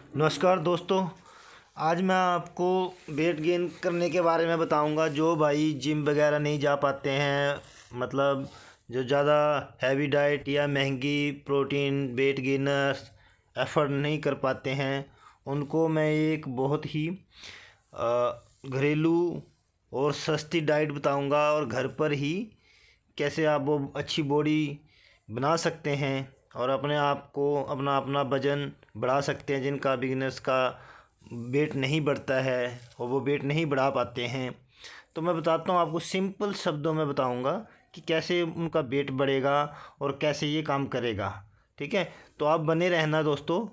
नमस्कार दोस्तों। आज मैं आपको वेट गेन करने के बारे में बताऊंगा। जो भाई जिम वगैरह नहीं जा पाते हैं, मतलब जो ज़्यादा हैवी डाइट या महंगी प्रोटीन वेट गेनर्स एफर्ट नहीं कर पाते हैं, उनको मैं एक बहुत ही घरेलू और सस्ती डाइट बताऊंगा और घर पर ही कैसे आप वो अच्छी बॉडी बना सकते हैं और अपने आप को अपना अपना वज़न बढ़ा सकते हैं। जिनका बिगिनर्स का वेट नहीं बढ़ता है और वो वेट नहीं बढ़ा पाते हैं, तो मैं बताता हूँ आपको, सिंपल शब्दों में बताऊँगा कि कैसे उनका वेट बढ़ेगा और कैसे ये काम करेगा। ठीक है, तो आप बने रहना दोस्तों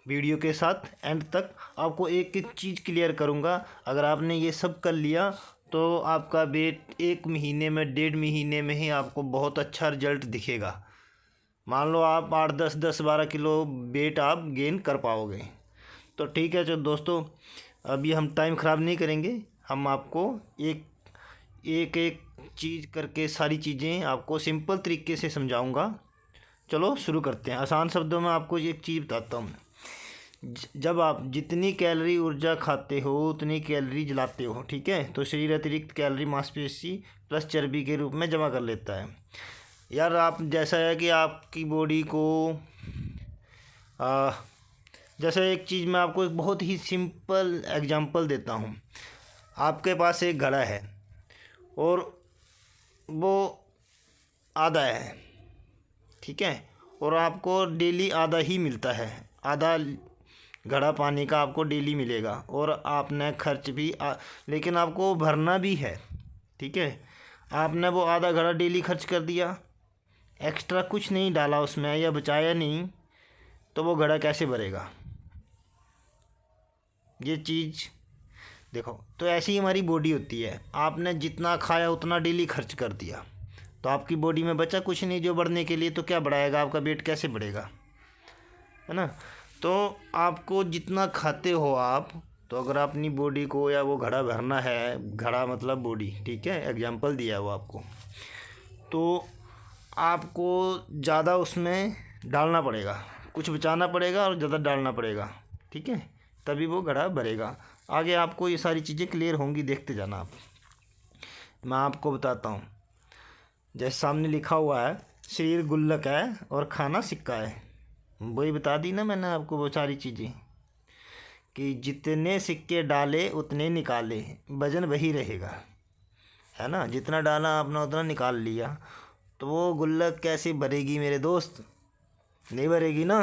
वीडियो के साथ एंड तक। आपको एक एक चीज़ क्लियर करूँगा। अगर आपने ये सब कर लिया तो आपका वेट 1 महीने में, 1.5 महीने में ही आपको बहुत अच्छा रिजल्ट दिखेगा। मान लो आप 8, 10, 10, 12 किलो वेट आप गेन कर पाओगे। तो ठीक है, चलो दोस्तों, अभी हम टाइम ख़राब नहीं करेंगे। हम आपको एक एक एक चीज़ करके सारी चीज़ें आपको सिंपल तरीके से समझाऊंगा। चलो शुरू करते हैं। आसान शब्दों में आपको एक चीज़ बताता हूँ। जब आप जितनी कैलोरी ऊर्जा खाते हो उतनी कैलोरी जलाते हो, ठीक है, तो शरीर अतिरिक्त कैलोरी मांसपेशी प्लस चर्बी के रूप में जमा कर लेता है। यार आप जैसा है कि आपकी बॉडी को आ, जैसे एक चीज़ मैं आपको एक बहुत ही सिंपल एग्जांपल देता हूँ। आपके पास एक घड़ा है और वो आधा है, ठीक है, और आपको डेली आधा ही मिलता है। आधा घड़ा पानी का आपको डेली मिलेगा और आपने खर्च भी लेकिन आपको भरना भी है, ठीक है। आपने वो आधा घड़ा डेली खर्च कर दिया, एक्स्ट्रा कुछ नहीं डाला उसमें या बचाया नहीं, तो वो घड़ा कैसे भरेगा? ये चीज़ देखो। तो ऐसी ही हमारी बॉडी होती है। आपने जितना खाया उतना डेली खर्च कर दिया, तो आपकी बॉडी में बचा कुछ नहीं जो बढ़ने के लिए। तो क्या बढ़ाएगा? आपका वेट कैसे बढ़ेगा, है ना। तो आपको जितना खाते हो आप, तो अगर अपनी बॉडी को या वो घड़ा भरना है, घड़ा मतलब बॉडी, ठीक है, एग्जाम्पल दिया है वो आपको, तो आपको ज़्यादा उसमें डालना पड़ेगा, कुछ बचाना पड़ेगा और ज़्यादा डालना पड़ेगा, ठीक है, तभी वो घड़ा भरेगा। आगे आपको ये सारी चीज़ें क्लियर होंगी, देखते जाना आप। मैं आपको बताता हूँ। जैसे सामने लिखा हुआ है, शरीर गुल्लक है और खाना सिक्का है। वही बता दी ना मैंने आपको वो सारी चीज़ें, कि जितने सिक्के डाले उतने निकाले, वजन वही रहेगा, है ना। जितना डाला आपने उतना निकाल लिया, तो वो गुल्लक कैसे भरेगी मेरे दोस्त? नहीं भरेगी ना।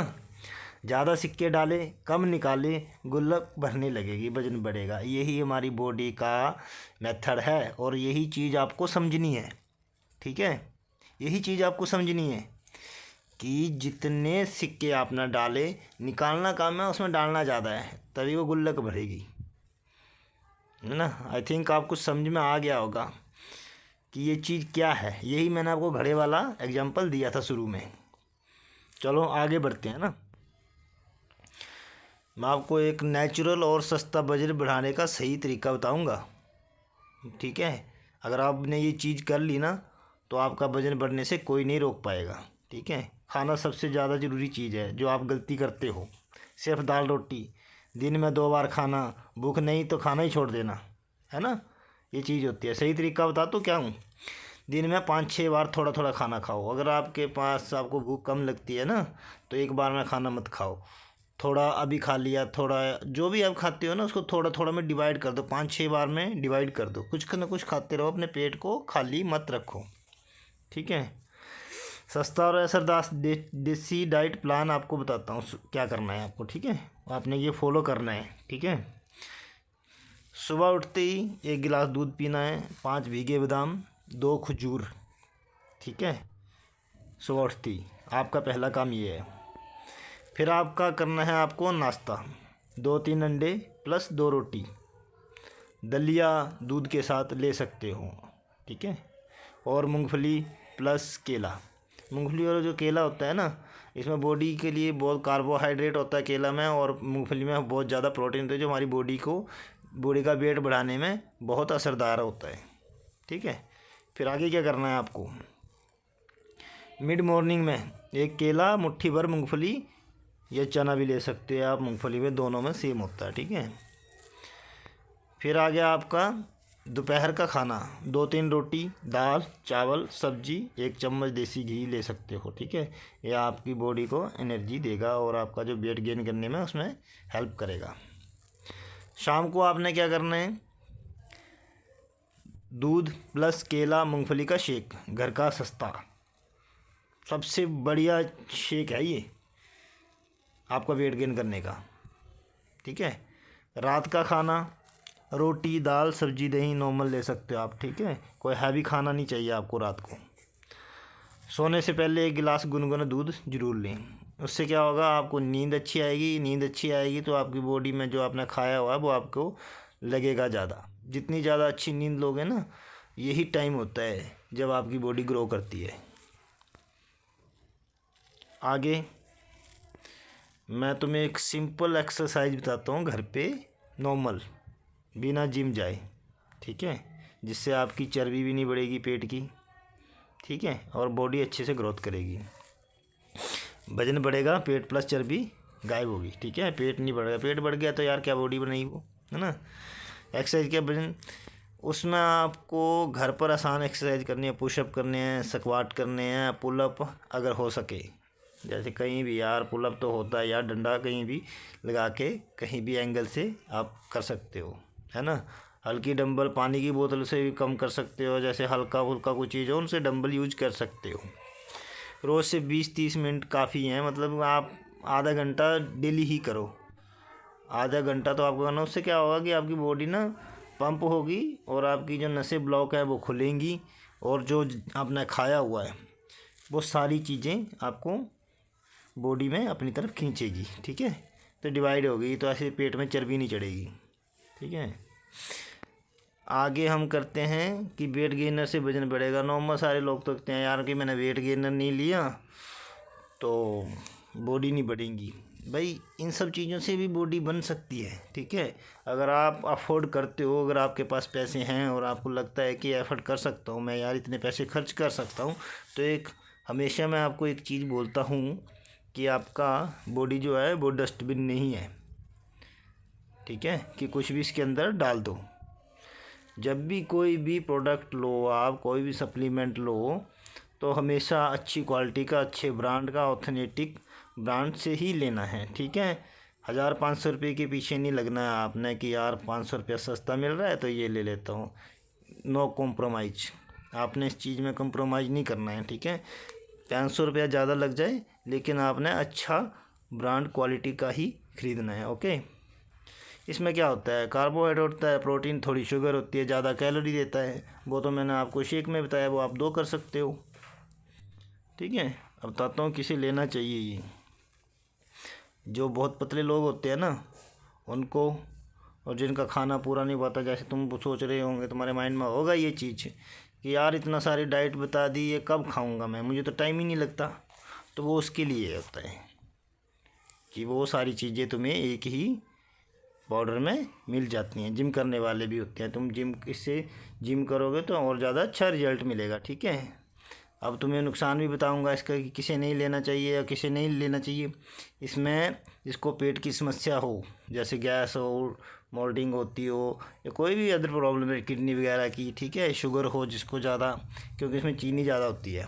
ज़्यादा सिक्के डाले कम निकाले, गुल्लक भरने लगेगी, वजन बढ़ेगा। यही हमारी बॉडी का मेथड है और यही चीज़ आपको समझनी है, ठीक है। यही चीज़ आपको समझनी है कि जितने सिक्के आपने डाले, निकालना काम है, उसमें डालना ज़्यादा है, तभी वो गुल्लक भरेगी, है ना। आई थिंक आपको समझ में आ गया होगा कि ये चीज़ क्या है। यही मैंने आपको घड़े वाला एग्जांपल दिया था शुरू में। चलो आगे बढ़ते हैं ना। मैं आपको एक नेचुरल और सस्ता बजट बढ़ाने का सही तरीका बताऊंगा, ठीक है। अगर आपने ये चीज़ कर ली ना, तो आपका वजन बढ़ने से कोई नहीं रोक पाएगा, ठीक है। खाना सबसे ज़्यादा ज़रूरी चीज़ है जो आप गलती करते हो। सिर्फ दाल रोटी, दिन में 2 बार खाना, भूख नहीं तो खाना ही छोड़ देना, है ना। ये चीज़ होती है। सही तरीका बता तो क्या हूँ, दिन में 5-6 बार थोड़ा थोड़ा खाना खाओ। अगर आपके पास आपको भूख कम लगती है ना, तो एक बार में खाना मत खाओ। थोड़ा अभी खा लिया, थोड़ा जो भी आप खाते हो ना उसको थोड़ा थोड़ा में डिवाइड कर दो, 5-6 बार में डिवाइड कर दो। कुछ ना कुछ खाते रहो, अपने पेट को खाली मत रखो, ठीक है। सस्ता और असरदार देसी डाइट प्लान आपको बताता हूँ क्या करना है आपको, ठीक है। आपने ये फॉलो करना है, ठीक है। सुबह उठते ही 1 गिलास दूध पीना है, 5 भीगे बादाम, 2 खजूर, ठीक है। सुबह उठते ही आपका पहला काम ये है। फिर आपका करना है आपको नाश्ता, 2-3 अंडे प्लस 2 रोटी, दलिया दूध के साथ ले सकते हो, ठीक है। और मूंगफली प्लस केला। मूंगफली और जो केला होता है ना, इसमें बॉडी के लिए बहुत कार्बोहाइड्रेट होता है केला में, और मूंगफली में बहुत ज़्यादा प्रोटीन होता है जो हमारी बॉडी का वेट बढ़ाने में बहुत असरदार होता है, ठीक है। फिर आगे क्या करना है आपको, मिड मॉर्निंग में 1 केला, मुट्ठी भर मूंगफली या चना भी ले सकते हैं आप, मूंगफली में दोनों में सेम होता है, ठीक है। फिर आ गया आपका दोपहर का खाना, 2-3 रोटी, दाल चावल सब्जी, 1 चम्मच देसी घी ले सकते हो, ठीक है। यह आपकी बॉडी को एनर्जी देगा और आपका जो वेट गेन करने में उसमें हेल्प करेगा। शाम को आपने क्या करना है, दूध प्लस केला मूंगफली का शेक, घर का सस्ता सबसे बढ़िया शेक है ये आपका वेट गेन करने का, ठीक है। रात का खाना रोटी दाल सब्जी दही नॉर्मल ले सकते हो आप, ठीक है। कोई हैवी खाना नहीं चाहिए आपको रात को। सोने से पहले 1 गिलास गुनगुना दूध जरूर लें। उससे क्या होगा, आपको नींद अच्छी आएगी। नींद अच्छी आएगी तो आपकी बॉडी में जो आपने खाया हुआ है वो आपको लगेगा ज़्यादा। जितनी ज़्यादा अच्छी नींद लोगे ना, यही टाइम होता है जब आपकी बॉडी ग्रो करती है। आगे मैं तुम्हें एक सिंपल एक्सरसाइज बताता हूँ घर पे, नॉर्मल, बिना जिम जाए, ठीक है। जिससे आपकी चर्बी भी नहीं बढ़ेगी पेट की, ठीक है, और बॉडी अच्छे से ग्रोथ करेगी। वजन बढ़ेगा, पेट प्लस चर्बी गायब होगी, ठीक है। पेट नहीं बढ़ेगा, पेट बढ़ गया तो यार क्या बॉडी बनेगी वो, है ना। एक्सरसाइज क्या वजन, उसमें आपको घर पर आसान एक्सरसाइज करनी है। पुशअप करने हैं, स्क्वाट करने हैं, पुलअप अगर हो सके, जैसे कहीं भी यार पुलअप तो होता है यार, डंडा कहीं भी लगा के कहीं भी एंगल से आप कर सकते हो, है ना। हल्की डंबल पानी की बोतल से भी कम कर सकते हो, जैसे हल्का फुल्का कोई चीज़ हो उनसे डंबल यूज कर सकते हो। रोज़ से 20-30 मिनट काफ़ी हैं, मतलब आप आधा घंटा डेली ही करो। आधा घंटा तो आपको करना, उससे क्या होगा कि आपकी बॉडी ना पंप होगी और आपकी जो नसें ब्लॉक है वो खुलेंगी और जो आपने खाया हुआ है वो सारी चीज़ें आपको बॉडी में अपनी तरफ खींचेगी, ठीक है। तो डिवाइड होगी, तो ऐसे पेट में चर्बी नहीं चढ़ेगी, ठीक है। आगे हम करते हैं कि वेट गेनर से वजन बढ़ेगा। नॉर्मल सारे लोग तो कहते हैं यार कि मैंने वेट गेनर नहीं लिया तो बॉडी नहीं बढ़ेगी। भाई इन सब चीज़ों से भी बॉडी बन सकती है, ठीक है। अगर आप अफोर्ड करते हो, अगर आपके पास पैसे हैं और आपको लगता है कि एफर्ट कर सकता हूँ मैं यार, इतने पैसे खर्च कर सकता हूँ, तो एक हमेशा मैं आपको एक चीज़ बोलता हूँ कि आपका बॉडी जो है वो डस्टबिन नहीं है, ठीक है, कि कुछ भी इसके अंदर डाल दो। जब भी कोई भी प्रोडक्ट लो, आप कोई भी सप्लीमेंट लो, तो हमेशा अच्छी क्वालिटी का, अच्छे ब्रांड का, ऑथेंटिक ब्रांड से ही लेना है, ठीक है। 1000-500 रुपये के पीछे नहीं लगना है आपने कि यार 500 रुपया सस्ता मिल रहा है तो ये ले लेता हूँ। नो कॉम्प्रोमाइज़, आपने इस चीज़ में कॉम्प्रोमाइज़ नहीं करना है, ठीक है। 500 रुपया ज़्यादा लग जाए लेकिन आपने अच्छा ब्रांड क्वालिटी का ही ख़रीदना है, ओके। इसमें क्या होता है, कार्बोहाइड्रेट होता है, प्रोटीन, थोड़ी शुगर होती है, ज़्यादा कैलोरी देता है। वो तो मैंने आपको शेक में बताया, वो आप 2 कर सकते हो, ठीक है। अब बताता हूँ किसे लेना चाहिए ये। जो बहुत पतले लोग होते हैं ना उनको, और जिनका खाना पूरा नहीं पाता, जैसे तुम सोच रहे होंगे, तुम्हारे माइंड में होगा ये चीज़ कि यार इतना सारी डाइट बता दी, ये कब खाऊंगा मैं, मुझे तो टाइम ही नहीं लगता। तो वो उसके लिए होता है कि वो सारी चीज़ें तुम्हें एक ही पाउडर में मिल जाती हैं। जिम करने वाले भी होते हैं, तुम इससे जिम करोगे तो और ज़्यादा अच्छा रिजल्ट मिलेगा, ठीक है। अब तुम्हें नुकसान भी बताऊंगा इसका कि किसे नहीं लेना चाहिए या किसे नहीं लेना चाहिए। इसमें जिसको पेट की समस्या हो, जैसे गैस हो, मोल्डिंग होती हो, या कोई भी अदर प्रॉब्लम है किडनी वगैरह की, ठीक है, शुगर हो जिसको ज़्यादा, क्योंकि इसमें चीनी ज़्यादा होती है,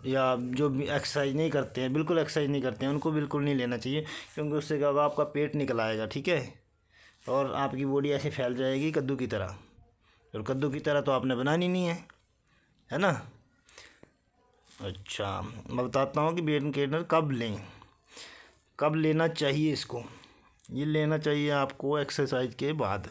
या जो भी एक्सरसाइज नहीं करते हैं, बिल्कुल एक्सरसाइज नहीं करते हैं, उनको बिल्कुल नहीं लेना चाहिए, क्योंकि उससे क्या होगा, आपका पेट निकल आएगा, ठीक है, और आपकी बॉडी ऐसे फैल जाएगी कद्दू की तरह। और कद्दू की तरह तो आपने बनानी नहीं है ना। अच्छा, मैं बताता हूँ कि वेट गेनर कब लें, कब लेना चाहिए इसको। ये लेना चाहिए आपको एक्सरसाइज के बाद,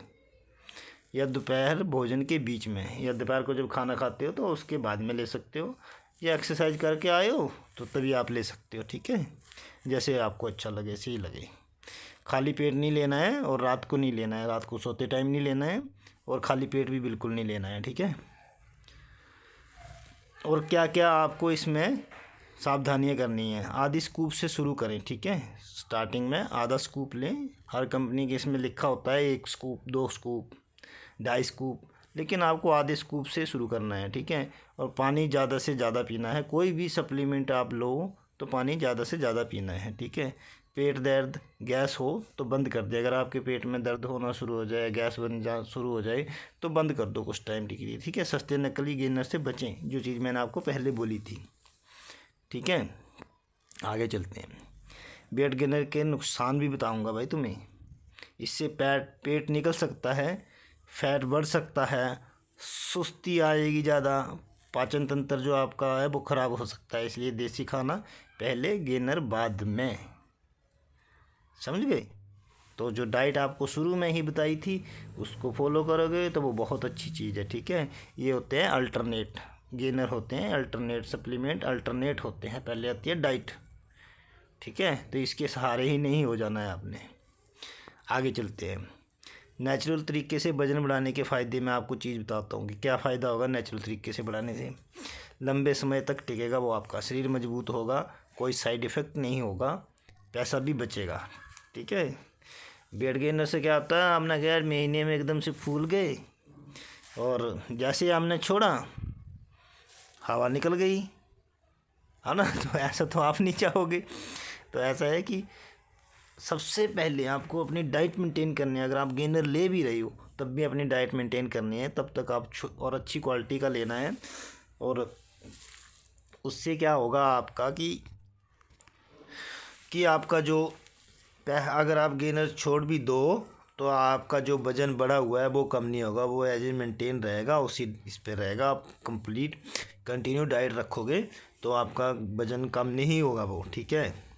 या दोपहर भोजन के बीच में, या दोपहर को जब खाना खाते हो तो उसके बाद में ले सकते हो, या एक्सरसाइज करके आए हो तो तभी आप ले सकते हो, ठीक है। जैसे आपको अच्छा लगे, सही लगे। खाली पेट नहीं लेना है और रात को नहीं लेना है, रात को सोते टाइम नहीं लेना है, और खाली पेट भी बिल्कुल नहीं लेना है, ठीक है। और क्या क्या आपको इसमें सावधानियां करनी है। आधी स्कूप से शुरू करें, ठीक है। स्टार्टिंग में आधा स्कूप लें। हर कंपनी के इसमें लिखा होता है 1 स्कूप, 2 स्कूप, 2.5 स्कूप, लेकिन आपको आधे स्कूप से शुरू करना है, ठीक है। और पानी ज़्यादा से ज़्यादा पीना है। कोई भी सप्लीमेंट आप लो तो पानी ज़्यादा से ज़्यादा पीना है, ठीक है। पेट दर्द, गैस हो तो बंद कर दे। अगर आपके पेट में दर्द होना शुरू हो जाए, गैस शुरू हो जाए तो बंद कर दो कुछ टाइम के लिए, ठीक है। सस्ते नकली गेनर से बचें, जो चीज़ मैंने आपको पहले बोली थी, ठीक है। आगे चलते हैं। वेट गेनर के नुकसान भी बताऊंगा भाई तुम्हें। इससे पेट निकल सकता है, फैट बढ़ सकता है, सुस्ती आएगी ज़्यादा, पाचन तंत्र जो आपका है वो ख़राब हो सकता है। इसलिए देसी खाना पहले, गेनर बाद में, समझ गए। तो जो डाइट आपको शुरू में ही बताई थी उसको फॉलो करोगे तो वो बहुत अच्छी चीज़ है, ठीक है। ये होते हैं अल्टरनेट गेनर, होते हैं अल्टरनेट सप्लीमेंट, अल्टरनेट होते हैं। पहले आती है डाइट, ठीक है। तो इसके सहारे ही नहीं हो जाना है आपने। आगे चलते हैं। नेचुरल तरीके से वज़न बढ़ाने के फ़ायदे मैं आपको चीज़ बताता हूँ कि क्या फ़ायदा होगा नेचुरल तरीके से बढ़ाने से। लंबे समय तक टिकेगा वो आपका शरीर, मजबूत होगा, कोई साइड इफ़ेक्ट नहीं होगा, पैसा भी बचेगा, ठीक है। वेट गेनर से क्या होता है, आपने क्या महीने में एकदम से फूल गए और जैसे ही आपने छोड़ा हवा निकल गई, है ना। तो ऐसा तो आप नहीं चाहोगे। तो ऐसा है कि सबसे पहले आपको अपनी डाइट मेंटेन करनी है। अगर आप गेनर ले भी रही हो तब भी अपनी डाइट मेंटेन करनी है, तब तक आप और अच्छी क्वालिटी का लेना है। और उससे क्या होगा आपका कि आपका जो अगर आप गेनर छोड़ भी दो तो आपका जो वज़न बढ़ा हुआ है वो कम नहीं होगा, वो एज ए मेंटेन रहेगा, उसी इस पे रहेगा। आप कंप्लीट कंटिन्यू डाइट रखोगे तो आपका वज़न कम नहीं होगा वो, ठीक है।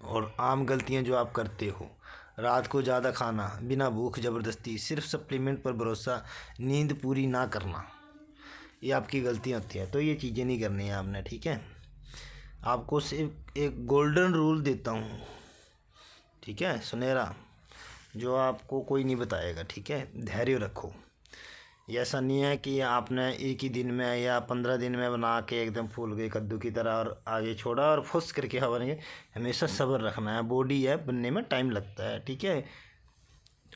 और आम गलतियां जो आप करते हो, रात को ज़्यादा खाना, बिना भूख ज़बरदस्ती, सिर्फ सप्लीमेंट पर भरोसा, नींद पूरी ना करना, ये आपकी गलतियां होती हैं। तो ये चीज़ें नहीं करनी है आपने, ठीक है। आपको सिर्फ एक गोल्डन रूल देता हूँ, ठीक है, सुनहरा, जो आपको कोई नहीं बताएगा, ठीक है। धैर्य रखो। ये ऐसा नहीं है कि आपने एक ही दिन में या 15 दिन में बना के एकदम फूल गए कद्दू की तरह और आगे छोड़ा और फुस करके हवा नहीं। हमेशा सब्र रखना है, बॉडी है बनने में टाइम लगता है, ठीक है।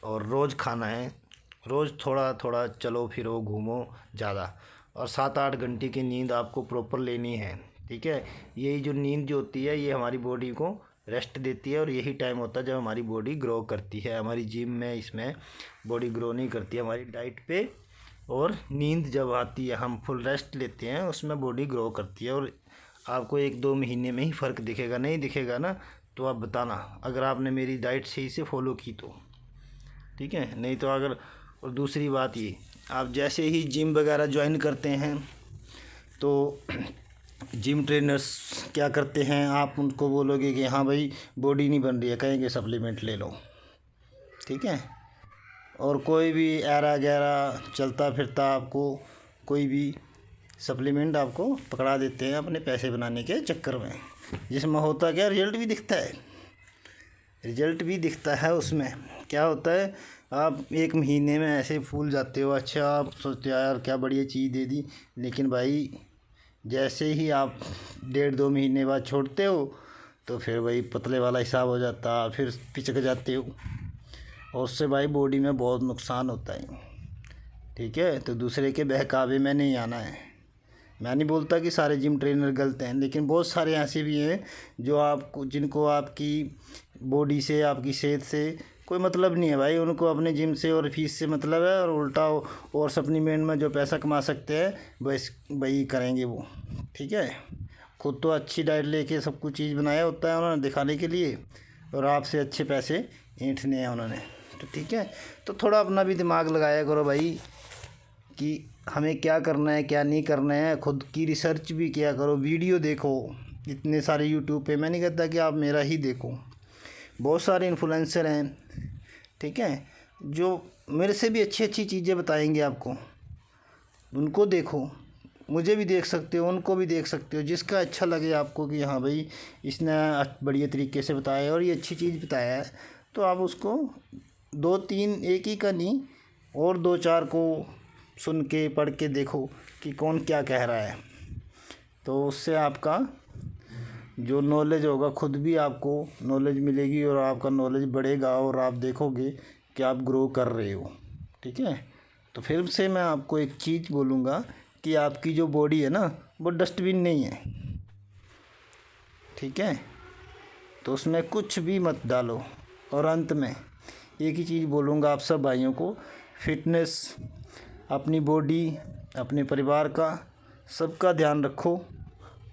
और रोज़ खाना है, रोज़ थोड़ा थोड़ा चलो फिरो घूमो ज़्यादा, और 7-8 घंटे की नींद आपको प्रॉपर लेनी है, ठीक है। यही जो नींद जो होती है ये हमारी बॉडी को रेस्ट देती है, और यही टाइम होता है जब हमारी बॉडी ग्रो करती है। हमारी जिम में इसमें बॉडी ग्रो नहीं करती है, हमारी डाइट पे और नींद जब आती है, हम फुल रेस्ट लेते हैं, उसमें बॉडी ग्रो करती है। और आपको 1-2 महीने में ही फ़र्क दिखेगा, नहीं दिखेगा ना तो आप बताना, अगर आपने मेरी डाइट सही से फॉलो की तो, ठीक है। नहीं तो अगर, और दूसरी बात ये, आप जैसे ही जिम वगैरह ज्वाइन करते हैं तो जिम ट्रेनर्स क्या करते हैं, आप उनको बोलोगे कि हाँ भाई बॉडी नहीं बन रही है, कहेंगे सप्लीमेंट ले लो, ठीक है। और कोई भी ऐरा गैरा चलता फिरता आपको कोई भी सप्लीमेंट आपको पकड़ा देते हैं अपने पैसे बनाने के चक्कर में, जिसमें होता क्या, रिजल्ट भी दिखता है, रिजल्ट भी दिखता है। उसमें क्या होता है, आप 1 महीने में ऐसे फूल जाते हो, अच्छा आप सोचते हो यार क्या बढ़िया चीज़ दे दी, लेकिन भाई जैसे ही आप 1.5-2 महीने बाद छोड़ते हो तो फिर वही पतले वाला हिसाब हो जाता, फिर पिचक जाते हो, और उससे भाई बॉडी में बहुत नुकसान होता है, ठीक है। तो दूसरे के बहकावे में नहीं आना है। मैं नहीं बोलता कि सारे जिम ट्रेनर गलत हैं, लेकिन बहुत सारे ऐसे भी हैं जो आपको, जिनको आपकी बॉडी से, आपकी सेहत से कोई मतलब नहीं है भाई, उनको अपने जिम से और फीस से मतलब है, और उल्टा और सप्लीमेंट में जो पैसा कमा सकते हैं बस वही करेंगे वो, ठीक है। खुद तो अच्छी डाइट लेके सब कुछ चीज़ बनाया होता है उन्होंने दिखाने के लिए, और आपसे अच्छे पैसे ऐंठने हैं उन्होंने, तो ठीक है। तो थोड़ा अपना भी दिमाग लगाया करो भाई कि हमें क्या करना है क्या नहीं करना है, खुद की रिसर्च भी किया करो, वीडियो देखो इतने सारे यूट्यूब पे। मैं नहीं कहता कि आप मेरा ही देखो, बहुत सारे इन्फ्लुएंसर हैं, ठीक है, जो मेरे से भी अच्छी अच्छी चीज़ें बताएंगे आपको, उनको देखो, मुझे भी देख सकते हो, उनको भी देख सकते हो, जिसका अच्छा लगे आपको कि हाँ भाई इसने बढ़िया तरीके से बताया और ये अच्छी चीज़ बताया है, तो आप उसको 2-3, एक ही का नहीं और 2-4 को सुन के पढ़ के देखो कि कौन क्या कह रहा है। तो उससे आपका जो नॉलेज होगा, खुद भी आपको नॉलेज मिलेगी और आपका नॉलेज बढ़ेगा, और आप देखोगे कि आप ग्रो कर रहे हो, ठीक है। तो फिर से मैं आपको एक चीज़ बोलूँगा कि आपकी जो बॉडी है ना वो डस्टबिन नहीं है, ठीक है। तो उसमें कुछ भी मत डालो। और अंत में एक ही चीज़ बोलूँगा आप सब भाइयों को, फिटनेस, अपनी बॉडी, अपने परिवार का, सबका ध्यान रखो।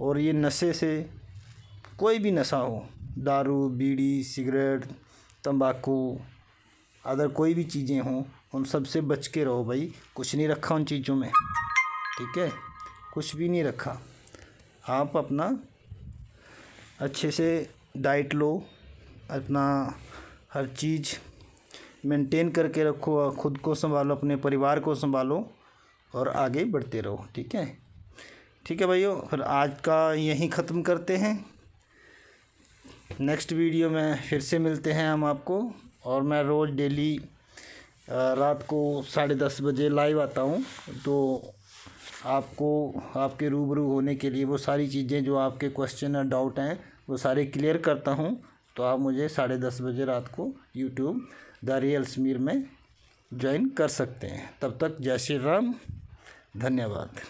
और ये नशे से, कोई भी नशा हो, दारू, बीड़ी, सिगरेट, तंबाकू, अदर कोई भी चीज़ें हों, उन सब से बच के रहो भाई। कुछ नहीं रखा उन चीज़ों में, ठीक है, कुछ भी नहीं रखा। आप अपना अच्छे से डाइट लो, अपना हर चीज़ मेंटेन करके रखो, खुद को संभालो, अपने परिवार को संभालो और आगे बढ़ते रहो, ठीक है। ठीक है भाइयों, फिर आज का यहीं ख़त्म करते हैं। नेक्स्ट वीडियो में फिर से मिलते हैं हम आपको। और मैं रोज़ डेली रात को 10:30 बजे लाइव आता हूँ, तो आपको आपके रूबरू होने के लिए वो सारी चीज़ें जो आपके क्वेश्चन और डाउट हैं वो सारे क्लियर करता हूँ। तो आप मुझे 10:30 बजे रात को यूट्यूब द रियल समीर में ज्वाइन कर सकते हैं। तब तक जय श्री राम, धन्यवाद।